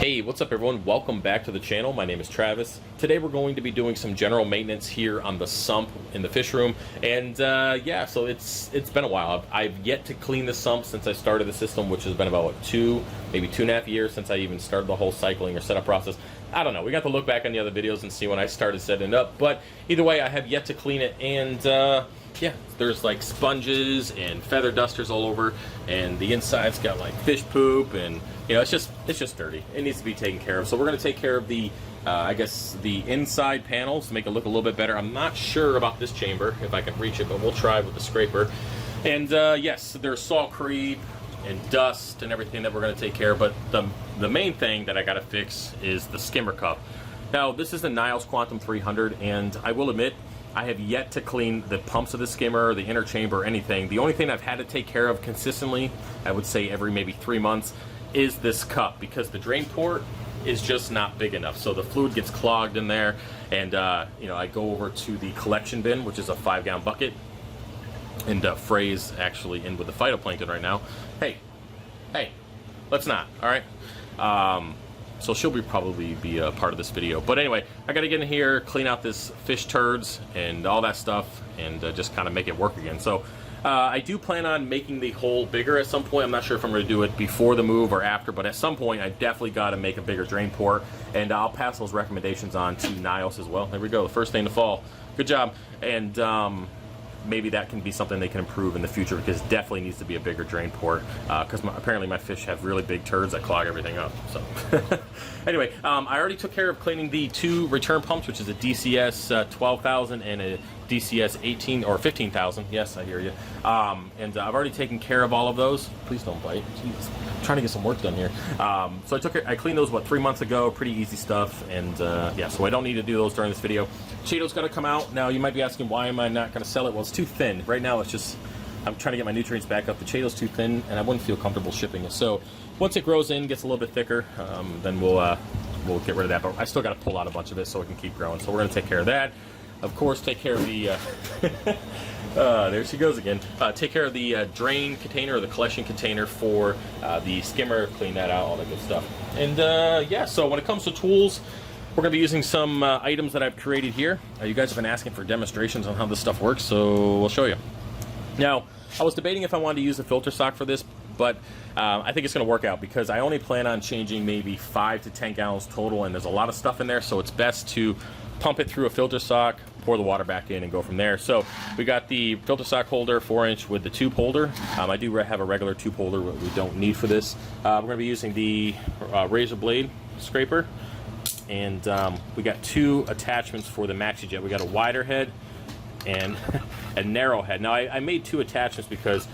Hey, what's up everyone? Welcome back to the channel. My name is Travis. Today we're going to be doing some general maintenance here on the sump in the fish room. And yeah, so it's been a while. I've yet to clean the sump since I started the system, which has been about what, maybe 2.5 years since I even started the whole cycling or setup process. I don't know. We got to look back on the other videos and see when I started setting it up. But either way, I have yet to clean it. And yeah, there's like sponges and feather dusters all over, and the inside's got like fish poop, and you know, it's just dirty. It needs to be taken care of. So we're going to take care of the I guess the inside panels to make it look a little bit better. I'm not sure about this chamber if I can reach it, but we'll try with the scraper. And yes, there's salt creep and dust and everything that we're going to take care of, but the main thing that I got to fix is the skimmer cup. Now this is the Niles Quantum 300, and I will admit I have yet to clean the pumps of the skimmer, the inner chamber, or anything. The only thing I've had to take care of consistently, I would say every maybe 3 months, is this cup, because the drain port is just not big enough. So the fluid gets clogged in there, and you know, I go over to the collection bin, which is a 5-gallon bucket, and Frey's actually in with the phytoplankton right now. Hey, let's not, all right? So she'll probably be a part of this video. But anyway, I gotta get in here, clean out this fish turds and all that stuff, and just kind of make it work again. So I do plan on making the hole bigger at some point. I'm not sure if I'm gonna do it before the move or after, but at some point I definitely gotta make a bigger drain port, and I'll pass those recommendations on to Niles as well. There we go, the first thing to fall. Good job. And maybe that can be something they can improve in the future, because it definitely needs to be a bigger drain port, because apparently my fish have really big turds that clog everything up. So anyway, I already took care of cleaning the 2 return pumps, which is a DCS 12,000 and a DCS 18 or 15,000. Yes, I hear you. And I've already taken care of all of those. Please don't bite. Jeez. I'm trying to get some work done here. So I cleaned those, what, 3 months ago. Pretty easy stuff. And yeah, so I don't need to do those during this video. Chato's got to come out. Now you might be asking, why am I not going to sell it? Well, it's too thin. Right now it's just, I'm trying to get my nutrients back up. The Chato's too thin, and I wouldn't feel comfortable shipping it. So once it grows in, gets a little bit thicker, then we'll get rid of that. But I still got to pull out a bunch of it so it can keep growing. So we're going to take care of that. Of course, take care of the there she goes again. Take care of the drain container, or the collection container for the skimmer, clean that out, all that good stuff. And yeah, so when it comes to tools, we're going to be using some items that I've created here. You guys have been asking for demonstrations on how this stuff works, so we'll show you. Now, I was debating if I wanted to use a filter sock for this, but I think it's going to work out, because I only plan on changing maybe 5 to 10 gallons total, and there's a lot of stuff in there, so it's best to pump it through a filter sock, pour the water back in, and go from there. So we got the filter sock holder, 4-inch with the tube holder. I do have a regular tube holder, but we don't need for this. We're going to be using the razor blade scraper, and we got 2 attachments for the Maxi Jet. We got a wider head and a narrow head. Now I made 2 attachments because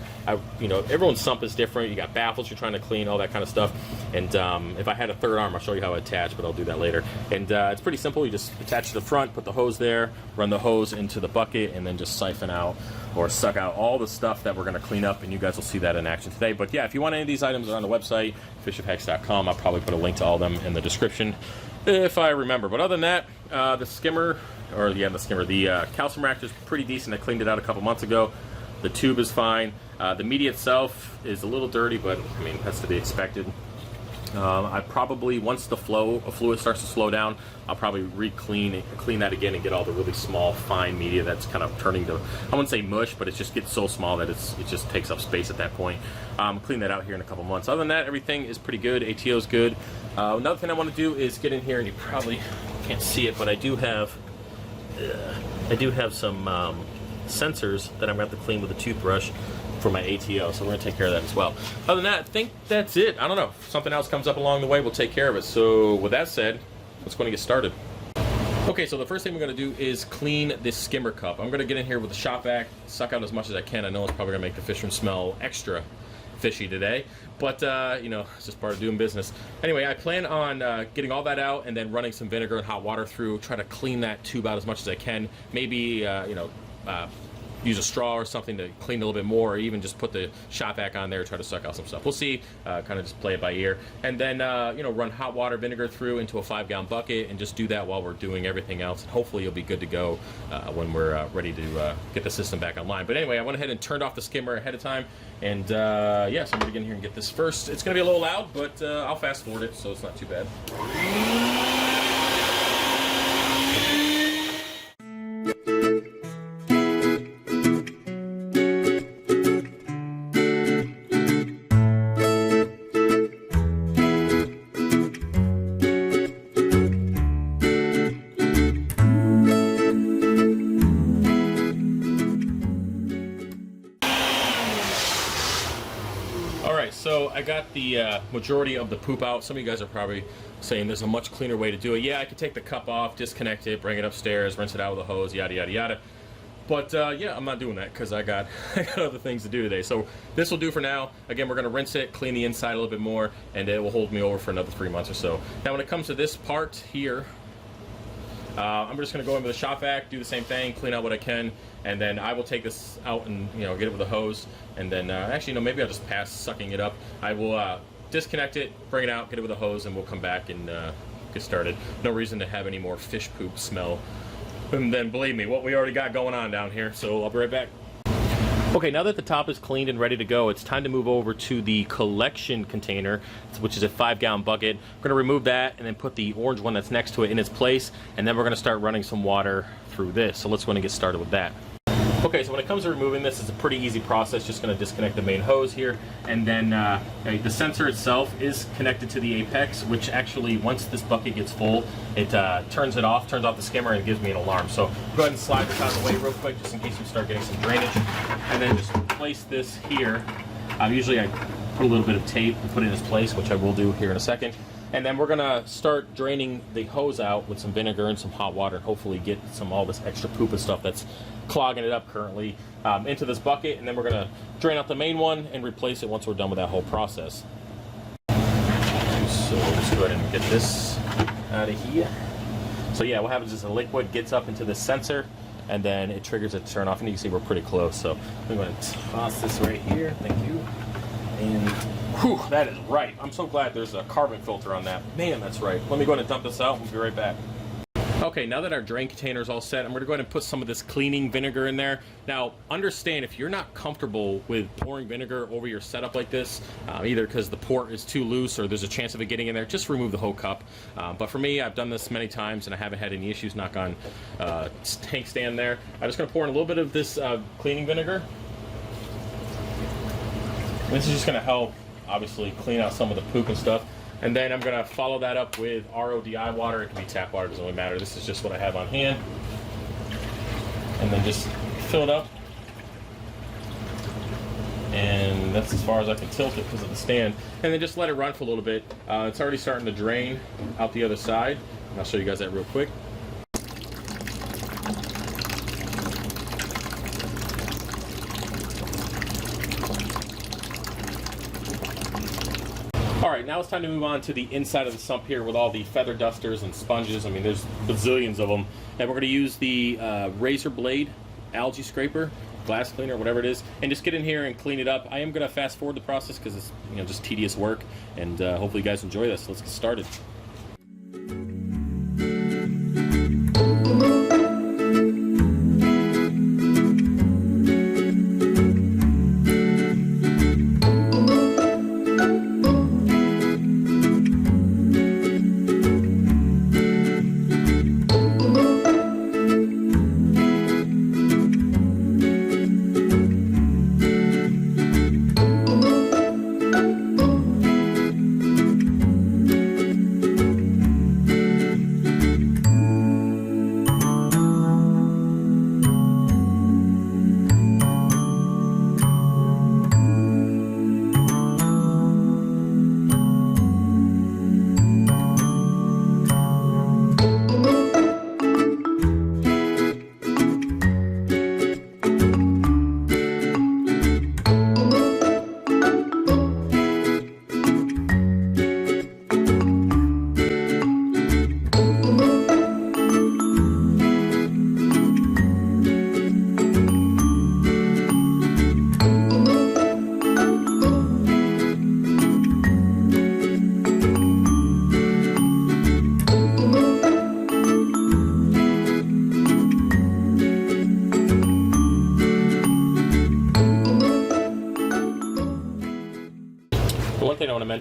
you know, everyone's sump is different. You got baffles you're trying to clean, all that kind of stuff. And if I had a third arm, I'll show you how I attach, but I'll do that later. And it's pretty simple. You just attach to the front, put the hose there, run the hose into the bucket, and then just siphon out or suck out all the stuff that we're going to clean up, and you guys will see that in action today. But yeah, if you want any of these items, they're on the website, FishOfHex.com. I'll probably put a link to all of them in the description if I remember. But other than that, the skimmer, the calcium reactor is pretty decent. I cleaned it out a couple months ago. The tube is fine. The media itself is a little dirty, but I mean, that's to be expected. I probably, once the flow of fluid starts to slow down, I'll probably clean that again and get all the really small, fine media that's kind of turning to, I wouldn't say mush, but it just gets so small that it just takes up space at that point. Clean that out here in a couple months. Other than that, everything is pretty good. ATO is good. Another thing I want to do is get in here, and you probably can't see it, but I do have some sensors that I'm going to have to clean with a toothbrush for my ATO, so we're going to take care of that as well. Other than that, I think that's it. I don't know. If something else comes up along the way, we'll take care of it. So with that said, let's go and get started. Okay, so the first thing we're going to do is clean this skimmer cup. I'm going to get in here with the shop vac, suck out as much as I can. I know it's probably going to make the fish room smell extra fishy today, but you know, it's just part of doing business. Anyway, I plan on getting all that out and then running some vinegar and hot water through, try to clean that tube out as much as I can. Maybe you know, use a straw or something to clean a little bit more, or even just put the shop vac on there, try to suck out some stuff. We'll see, kind of just play it by ear. And then, you know, run hot water vinegar through into a 5-gallon bucket and just do that while we're doing everything else. And hopefully you'll be good to go when we're ready to get the system back online. But anyway, I went ahead and turned off the skimmer ahead of time. And yeah, so I'm gonna get in here and get this first. It's gonna be a little loud, but I'll fast forward it, so it's not too bad. So I got the majority of the poop out. Some of you guys are probably saying there's a much cleaner way to do it. Yeah, I could take the cup off, disconnect it, bring it upstairs, rinse it out with a hose, yada, yada, yada. But yeah, I'm not doing that because I got other things to do today. So this will do for now. Again, we're going to rinse it, clean the inside a little bit more, and it will hold me over for another 3 months or so. Now, when it comes to this part here, I'm just going to go in with a shop vac, do the same thing, clean out what I can, and then I will take this out and, you know, get it with a hose, and then actually, no, maybe I'll just pass sucking it up. I will disconnect it, bring it out, get it with a hose, and we'll come back and get started. No reason to have any more fish poop smell. And then, believe me, what we already got going on down here, so I'll be right back. Okay, now that the top is cleaned and ready to go, it's time to move over to the collection container, which is a 5-gallon bucket. We're going to remove that and then put the orange one that's next to it in its place, and then we're going to start running some water through this. So let's go and get started with that. Okay, so when it comes to removing this, it's a pretty easy process. Just going to disconnect the main hose here, and then the sensor itself is connected to the apex, which actually, once this bucket gets full, it turns off the skimmer, and gives me an alarm. So go ahead and slide this out of the way real quick, just in case we start getting some drainage, and then just place this here. Usually I put a little bit of tape and put it in its place, which I will do here in a second. And then we're gonna start draining the hose out with some vinegar and some hot water, and hopefully get all this extra poop and stuff that's clogging it up currently into this bucket. And then we're gonna drain out the main one and replace it once we're done with that whole process. So we'll just go ahead and get this out of here. So yeah, what happens is the liquid gets up into the sensor, and then it triggers it to turn off. And you can see we're pretty close. So I'm going to toss this right here. Thank you. And whew, that is right. I'm so glad there's a carbon filter on that. Man, that's right. Let me go ahead and dump this out. We'll be right back. Okay, now that our drain container is all set, I'm going to go ahead and put some of this cleaning vinegar in there. Now, understand, if you're not comfortable with pouring vinegar over your setup like this, either because the port is too loose or there's a chance of it getting in there, just remove the whole cup. But for me, I've done this many times and I haven't had any issues, knock on tank stand there. I'm just going to pour in a little bit of this cleaning vinegar. This is just going to help, obviously, clean out some of the poop and stuff. And then I'm going to follow that up with RODI water. It can be tap water, doesn't really matter. This is just what I have on hand. And then just fill it up. And that's as far as I can tilt it because of the stand. And then just let it run for a little bit. It's already starting to drain out the other side. And I'll show you guys that real quick. Alright, now it's time to move on to the inside of the sump here with all the feather dusters and sponges. I mean, there's bazillions of them. And we're going to use the razor blade algae scraper, glass cleaner, whatever it is, and just get in here and clean it up. I am going to fast forward the process because it's, you know, just tedious work, and hopefully you guys enjoy this. Let's get started.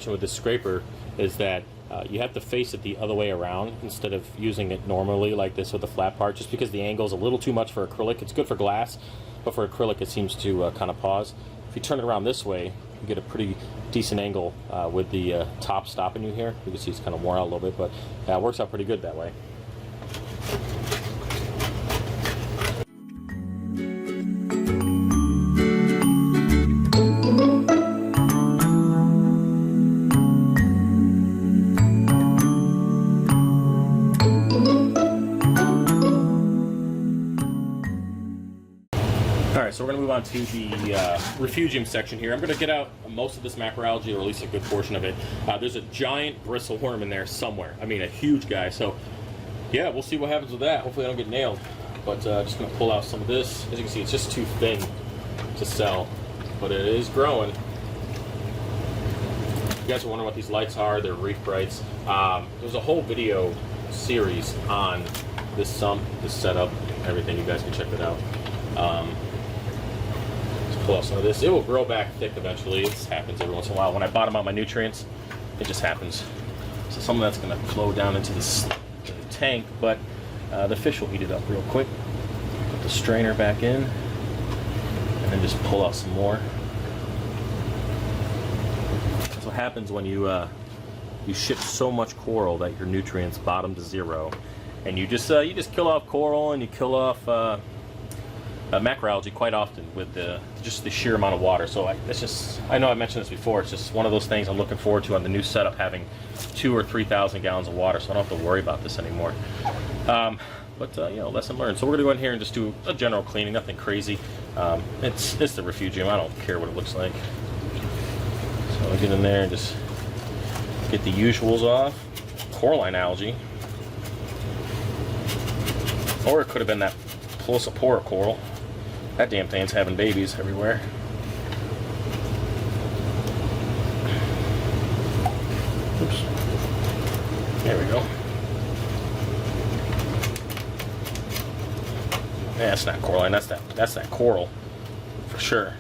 mention with this scraper is that you have to face it the other way around instead of using it normally like this with the flat part, just because the angle is a little too much for acrylic. It's good for glass, but for acrylic it seems to kind of pause. If you turn it around this way, you get a pretty decent angle with the top stopping you here. You can see it's kind of worn out a little bit, but it works out pretty good that way. Alright, so we're going to move on to the refugium section here. I'm going to get out most of this macroalgae, or at least a good portion of it. There's a giant bristle worm in there somewhere. I mean, a huge guy. So, yeah, we'll see what happens with that. Hopefully I don't get nailed. But just going to pull out some of this. As you can see, it's just too thin to sell. But it is growing. If you guys are wondering what these lights are, they're reef brights. There's a whole video series on this sump, this setup, everything. You guys can check that out. Pull out some of this. It will grow back thick eventually. It happens every once in a while. When I bottom out my nutrients, it just happens. So some of that's going to flow down into the tank, but the fish will eat it up real quick. Put the strainer back in, and then just pull out some more. That's what happens when you ship so much coral that your nutrients bottom to zero, and you just kill off coral and you kill off macroalgae quite often with just the sheer amount of water. So I know I mentioned this before, it's just one of those things I'm looking forward to on the new setup, having 2,000 or 3,000 gallons of water, so I don't have to worry about this anymore. But you know, lesson learned. So we're gonna go in here and just do a general cleaning, nothing crazy. It's the refugium, I don't care what it looks like. So I'll get in there and just get the usuals off. Coralline algae, or it could have been that Plossopora coral. That damn thing's having babies everywhere. Oops. There we go. Yeah, that's not coralline. That's that coral for sure.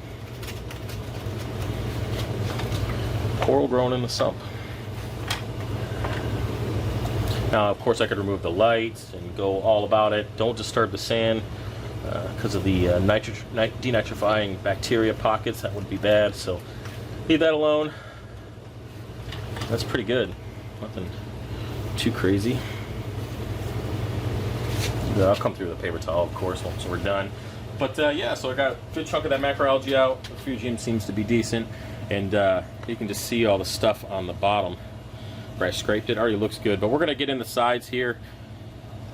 Coral growing in the sump. Now, of course, I could remove the lights and go all about it. Don't disturb the sand because of the denitrifying bacteria pockets. That would be bad, so leave that alone. That's pretty good. Nothing too crazy. I'll come through with a paper towel, of course, once we're done. But yeah, so I got a good chunk of that macroalgae out. The refugium seems to be decent, and you can just see all the stuff on the bottom where I scraped it. Already looks good, but we're gonna get in the sides here,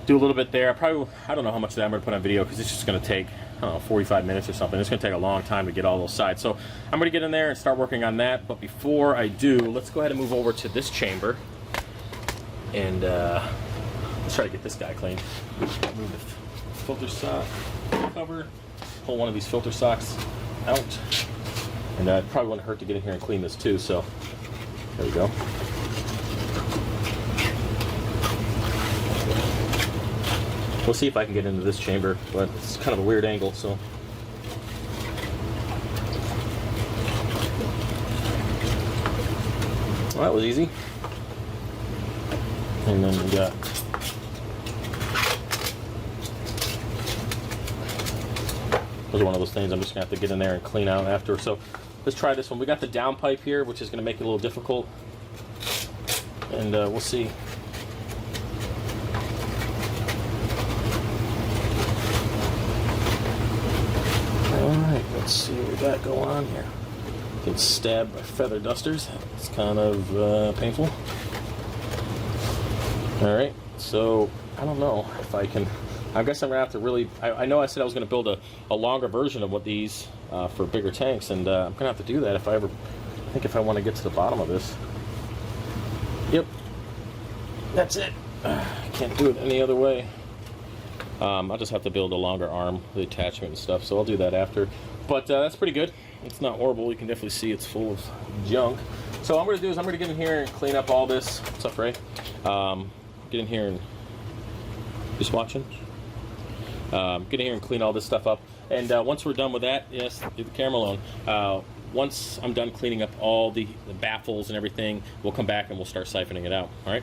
do a little bit there. I don't know how much of that I'm gonna put on video because it's just gonna take, I don't know, 45 minutes or something. It's gonna take a long time to get all those sides. So I'm gonna get in there and start working on that. But before I do, let's go ahead and move over to this chamber, and let's try to get this guy clean. Move the filter sock cover, pull one of these filter socks out, and it probably wouldn't hurt to get in here and clean this too. So there we go. We'll see if I can get into this chamber, but it's kind of a weird angle, so. Well, that was easy. And then we got those are one of those things I'm just gonna have to get in there and clean out after. So let's try this one. We got the down pipe here, which is gonna make it a little difficult, and we'll see. Alright, let's see what we got going on here. Get stabbed by feather dusters. It's kind of painful. Alright, so I don't know if I can. I guess I'm gonna have to really. I know I said I was gonna build a longer version of what these for bigger tanks, and I'm gonna have to do that if I want to get to the bottom of this. Yep, that's it. I can't do it any other way. I'll just have to build a longer arm, the attachment and stuff, so I'll do that after. But that's pretty good. It's not horrible. You can definitely see it's full of junk. So what I'm going to do is I'm going to get in here and clean up all this. What's up, Ray? Get in here and just watching. Get in here and clean all this stuff up. And once we're done with that, yes, leave the camera alone. once I'm done cleaning up all the baffles and everything, we'll come back and we'll start siphoning it out. All right.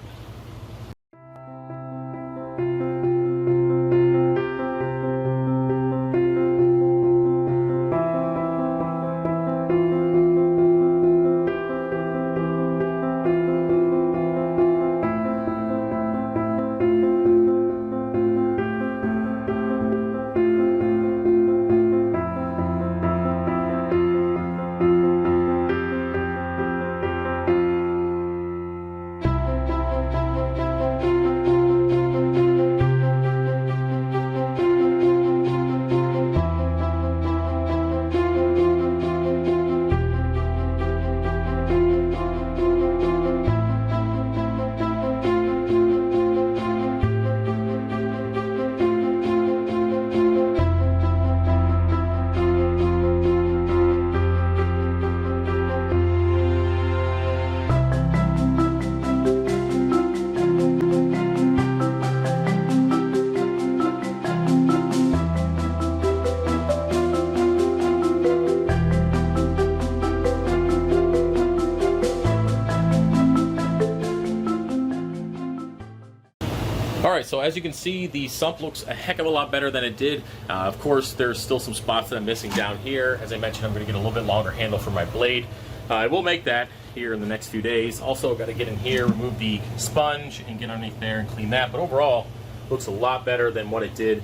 Alright, so as you can see, the sump looks a heck of a lot better than it did. Of course, there's still some spots that I'm missing down here. As I mentioned, I'm going to get a little bit longer handle for my blade. I will make that here in the next few days. Also, got to get in here, remove the sponge, and get underneath there and clean that. But overall, looks a lot better than what it did.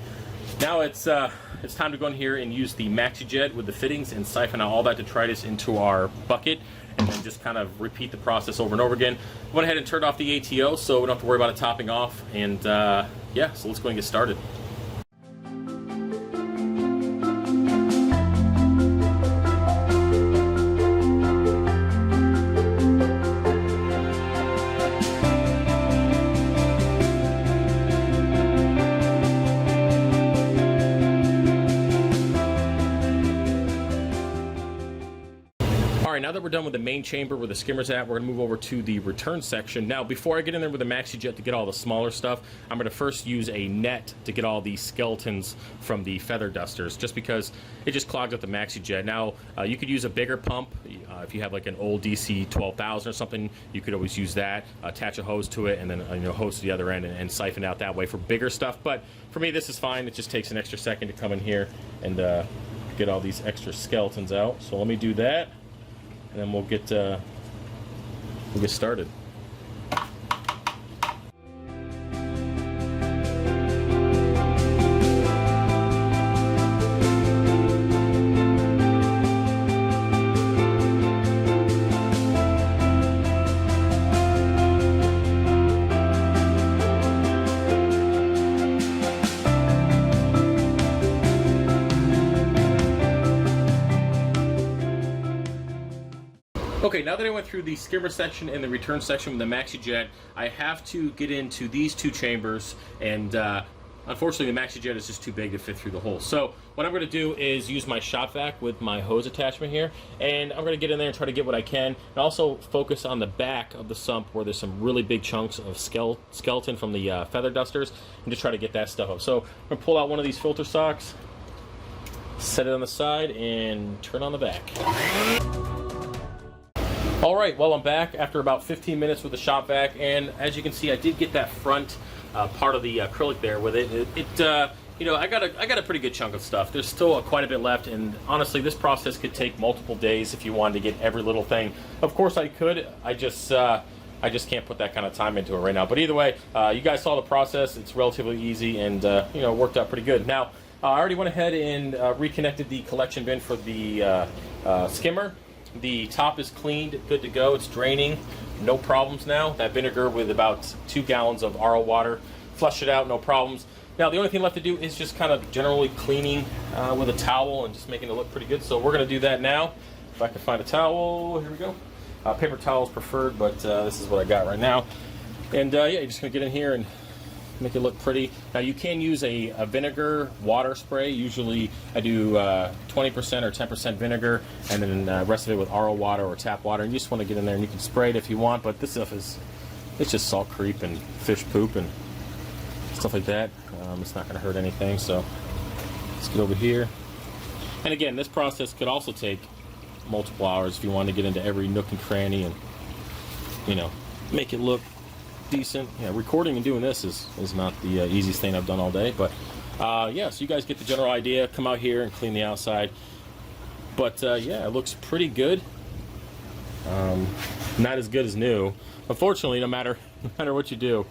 Now it's time to go in here and use the Maxi Jet with the fittings and siphon out all that detritus into our bucket, and then just kind of repeat the process over and over again. Went ahead and turned off the ATO so we don't have to worry about it topping off. And yeah, so let's go and get started. Now that we're done with the main chamber where the skimmer's at, we're going to move over to the return section. Now, before I get in there with the Maxi Jet to get all the smaller stuff, I'm going to first use a net to get all the skeletons from the feather dusters, just because it just clogs up the Maxi Jet. Now, you could use a bigger pump. If you have like an old DC 12,000 or something, you could always use that, attach a hose to it, and then hose to the other end and siphon out that way for bigger stuff. But for me, this is fine. It just takes an extra second to come in here and get all these extra skeletons out. So let me do that. And then we'll get started. Okay, now that I went through the skimmer section and the return section with the Maxi Jet, I have to get into these two chambers, and unfortunately the Maxi Jet is just too big to fit through the hole. So what I'm going to do is use my shop vac with my hose attachment here, and I'm going to get in there and try to get what I can, and also focus on the back of the sump where there's some really big chunks of skeleton from the feather dusters, and just try to get that stuff up. So I'm going to pull out one of these filter socks, set it on the side, and turn on the back. Alright, well, I'm back after about 15 minutes with the shop vac, and as you can see, I did get that front part of the acrylic there with it. I got a pretty good chunk of stuff. There's still quite a bit left, and honestly, this process could take multiple days if you wanted to get every little thing. Of course, I could. I just can't put that kind of time into it right now. But either way, you guys saw the process. It's relatively easy, and it worked out pretty good. Now, I already went ahead and reconnected the collection bin for the skimmer. The top is cleaned, good to go. It's draining, no problems now. That vinegar with about 2 gallons of RO water, flushed it out, no problems. Now the only thing left to do is just kind of generally cleaning with a towel and just making it look pretty good. So we're going to do that now. If I can find a towel, here we go. Paper towel is preferred, but this is what I got right now. And yeah, you're just going to get in here and make it look pretty. Now you can use a vinegar water spray. Usually I do 20% or 10% vinegar, and then the rest of it with RO water or tap water. And you just want to get in there and you can spray it if you want, but this stuff it's just salt creep and fish poop and stuff like that. It's not going to hurt anything. So let's get over here. And again, this process could also take multiple hours if you want to get into every nook and cranny and, you know, make it look decent. Yeah, recording and doing this is not the easiest thing I've done all day, but yeah, so you guys get the general idea. Come out here and clean the outside. But yeah, it looks pretty good. Not as good as new. Unfortunately, no matter what you do,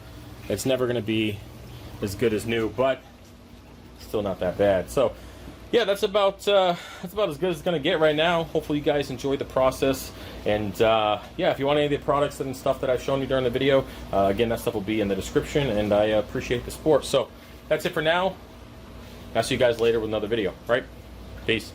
it's never going to be as good as new, but still not that bad. So yeah, that's about as good as it's going to get right now. Hopefully you guys enjoyed the process, and yeah, if you want any of the products and stuff that I've shown you during the video, again, that stuff will be in the description, and I appreciate the support. So that's it for now. I'll see you guys later with another video. Right? Peace.